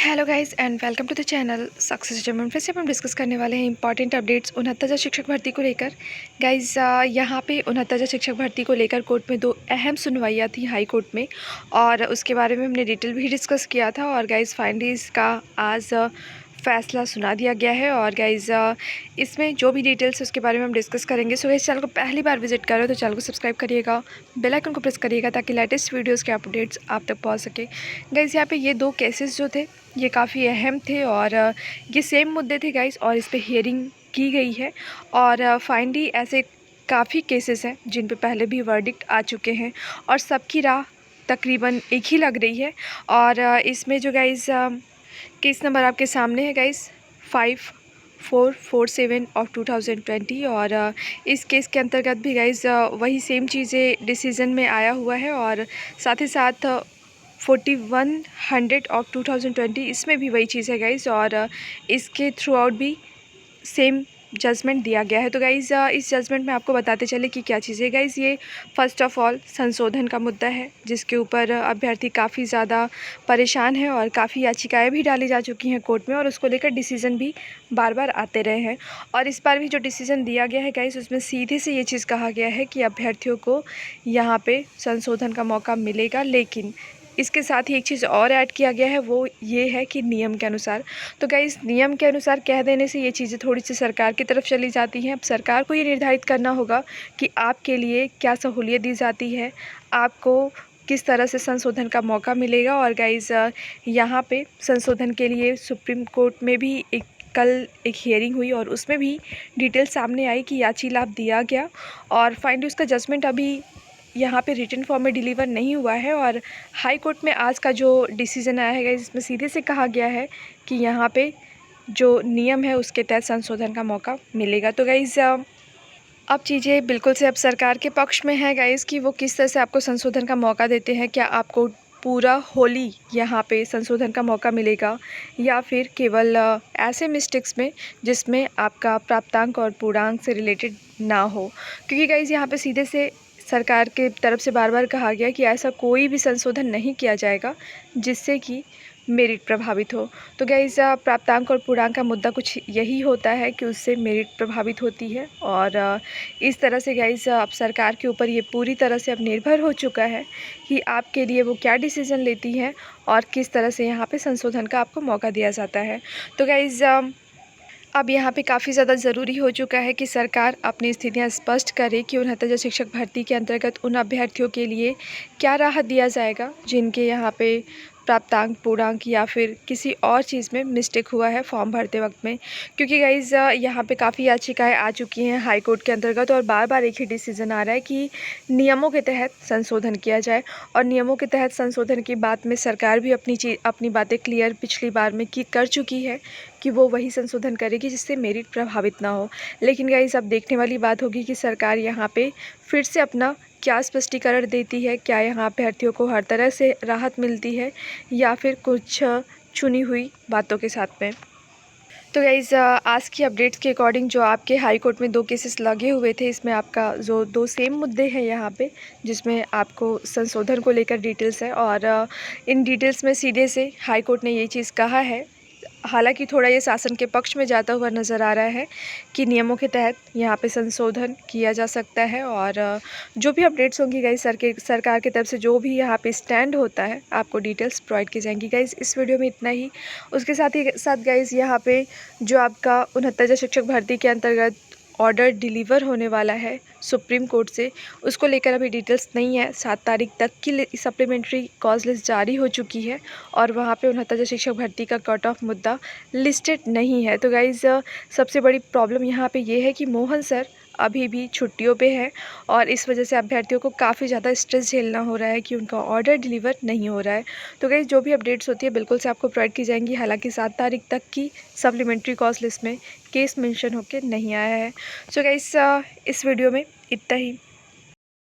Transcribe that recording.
Hello guys and welcome to the channel success German. फिर से हम डिस्कस करने वाले हैं इंपॉर्टेंट अपडेट्स 69 शिक्षक भर्ती को लेकर। गाइस यहाँ पे 69 शिक्षक भर्ती को लेकर कोर्ट में दो अहम सुनवाइयाँ थी हाई कोर्ट में, और उसके बारे में हमने डिटेल भी डिस्कस किया था। और गाइस फाइनली इसका आज फैसला सुना दिया गया है। और गाइस इसमें जो भी डिटेल्स है उसके बारे में हम डिस्कस करेंगे। सो इस चैनल को पहली बार विजिट करो तो चैनल को सब्सक्राइब करिएगा, बेल आइकन को प्रेस करिएगा ताकि लेटेस्ट वीडियोस के अपडेट्स आप तक पहुंच सके। गाइस यहाँ पे ये दो केसेस जो थे ये काफ़ी अहम थे और ये सेम मुद्दे थे गाइस, और इस पर हियरिंग की गई है। और फाइनली ऐसे काफ़ी केसेस हैं जिन पे पहले भी वर्डिक्ट आ चुके हैं और सबकी राह तकरीबन एक ही लग रही है। और इसमें जो गाइस केस नंबर आपके सामने है गाइस 5447 ऑफ 2020। और इस केस के अंतर्गत भी गाइस वही सेम चीज़ें डिसीज़न में आया हुआ है, और साथ ही साथ 4100 ऑफ 2020 इसमें भी वही चीज़ है गाइस। और इसके थ्रू आउट भी सेम जजमेंट दिया गया है। तो गाइज़ इस जजमेंट में आपको बताते चले कि क्या चीज़ है गाइज़। ये फ़र्स्ट ऑफ़ ऑल संशोधन का मुद्दा है जिसके ऊपर अभ्यर्थी काफ़ी ज़्यादा परेशान है और काफ़ी याचिकाएं भी डाली जा चुकी हैं कोर्ट में, और उसको लेकर डिसीज़न भी बार बार आते रहे हैं। और इस बार भी जो डिसीज़न दिया गया है गाइज़ उसमें सीधे से ये चीज़ कहा गया है कि अभ्यर्थियों को यहाँ पर संशोधन का मौका मिलेगा, लेकिन इसके साथ ही एक चीज़ और ऐड किया गया है, वो ये है कि नियम के अनुसार। तो गाइस नियम के अनुसार कह देने से ये चीज़ें थोड़ी सी सरकार की तरफ चली जाती हैं। अब सरकार को ये निर्धारित करना होगा कि आपके लिए क्या सहूलियत दी जाती है, आपको किस तरह से संशोधन का मौका मिलेगा। और गाइस यहाँ पे संशोधन के लिए सुप्रीम कोर्ट में भी कल एक हियरिंग हुई और उसमें भी डिटेल सामने आई कि याची लाभ दिया गया, और फाइनली उसका जजमेंट अभी यहाँ पे रिटन फॉर्म में डिलीवर नहीं हुआ है। और हाई कोर्ट में आज का जो डिसीज़न आया है इसमें सीधे से कहा गया है कि यहाँ पे जो नियम है उसके तहत संशोधन का मौका मिलेगा। तो गाइज़ अब चीज़ें बिल्कुल से अब सरकार के पक्ष में है गाइज़ कि वो किस तरह से आपको संशोधन का मौका देते हैं। क्या आपको पूरा होली यहाँ पे संशोधन का मौका मिलेगा, या फिर केवल ऐसे मिस्टेक्स में जिसमें आपका प्राप्तांक और पूर्णांक से रिलेटेड ना हो। क्योंकि गाइज़ यहाँ पे सीधे से सरकार के तरफ से बार बार कहा गया कि ऐसा कोई भी संशोधन नहीं किया जाएगा जिससे कि मेरिट प्रभावित हो। तो गाइस प्राप्तांक और पूर्णांक का मुद्दा कुछ यही होता है कि उससे मेरिट प्रभावित होती है। और इस तरह से गाइस अब सरकार के ऊपर ये पूरी तरह से अब निर्भर हो चुका है कि आपके लिए वो क्या डिसीज़न लेती है और किस तरह से यहाँ पे संशोधन का आपको मौका दिया जाता है। तो गाइस अब यहाँ पे काफ़ी ज़्यादा ज़रूरी हो चुका है कि सरकार अपनी स्थितियाँ स्पष्ट करे कि 69 शिक्षक भर्ती के अंतर्गत उन अभ्यर्थियों के लिए क्या राहत दिया जाएगा जिनके यहाँ पे प्राप्तांक पूर्णांक या फिर किसी और चीज़ में मिस्टेक हुआ है फॉर्म भरते वक्त में। क्योंकि गाइज़ यहाँ पे काफ़ी याचिकाएं आ चुकी हैं हाई कोर्ट के अंतर्गत, और बार बार एक ही डिसीज़न आ रहा है कि नियमों के तहत संशोधन किया जाए। और नियमों के तहत संशोधन की बात में सरकार भी अपनी बातें क्लियर पिछली बार में कर चुकी है कि वो वही संशोधन करेगी जिससे मेरिट प्रभावित ना हो। लेकिन गाइस अब देखने वाली बात होगी कि सरकार यहाँ पे फिर से अपना क्या स्पष्टीकरण देती है, क्या यहाँ अभ्यर्थियों को हर तरह से राहत मिलती है या फिर कुछ चुनी हुई बातों के साथ में। तो गाइज़ आज की अपडेट्स के अकॉर्डिंग जो आपके हाई कोर्ट में दो केसेस लगे हुए थे, इसमें आपका जो दो सेम मुद्दे हैं यहाँ पे जिसमें आपको संशोधन को लेकर डिटेल्स है, और इन डिटेल्स में सीधे से हाई कोर्ट ने ये चीज़ कहा है, हालांकि थोड़ा ये शासन के पक्ष में जाता हुआ नज़र आ रहा है कि नियमों के तहत यहाँ पे संशोधन किया जा सकता है। और जो भी अपडेट्स होंगी गाइस सरकार की तरफ से जो भी यहाँ पे स्टैंड होता है आपको डिटेल्स प्रोवाइड की जाएंगी। गाइस इस वीडियो में इतना ही। उसके साथ गाइस यहाँ पे जो आपका 69 शिक्षक भर्ती के अंतर्गत ऑर्डर डिलीवर होने वाला है सुप्रीम कोर्ट से, उसको लेकर अभी डिटेल्स नहीं है। 7 तारीख तक की सप्लीमेंट्री कॉज लिस्ट जारी हो चुकी है और वहाँ पे 69 शिक्षक भर्ती का कट ऑफ मुद्दा लिस्टेड नहीं है। तो गाइज़ सबसे बड़ी प्रॉब्लम यहाँ पे ये है कि मोहन सर अभी भी छुट्टियों पे है, और इस वजह से अभ्यर्थियों को काफ़ी ज़्यादा स्ट्रेस झेलना हो रहा है कि उनका ऑर्डर डिलीवर नहीं हो रहा है। तो गाइस जो भी अपडेट्स होती है बिल्कुल से आपको प्रोवाइड की जाएंगी। हालांकि 7 तारीख तक की सप्लीमेंट्री कॉज लिस्ट में केस मेंशन होकर नहीं आया है। सो गाइस इस वीडियो में इतना ही।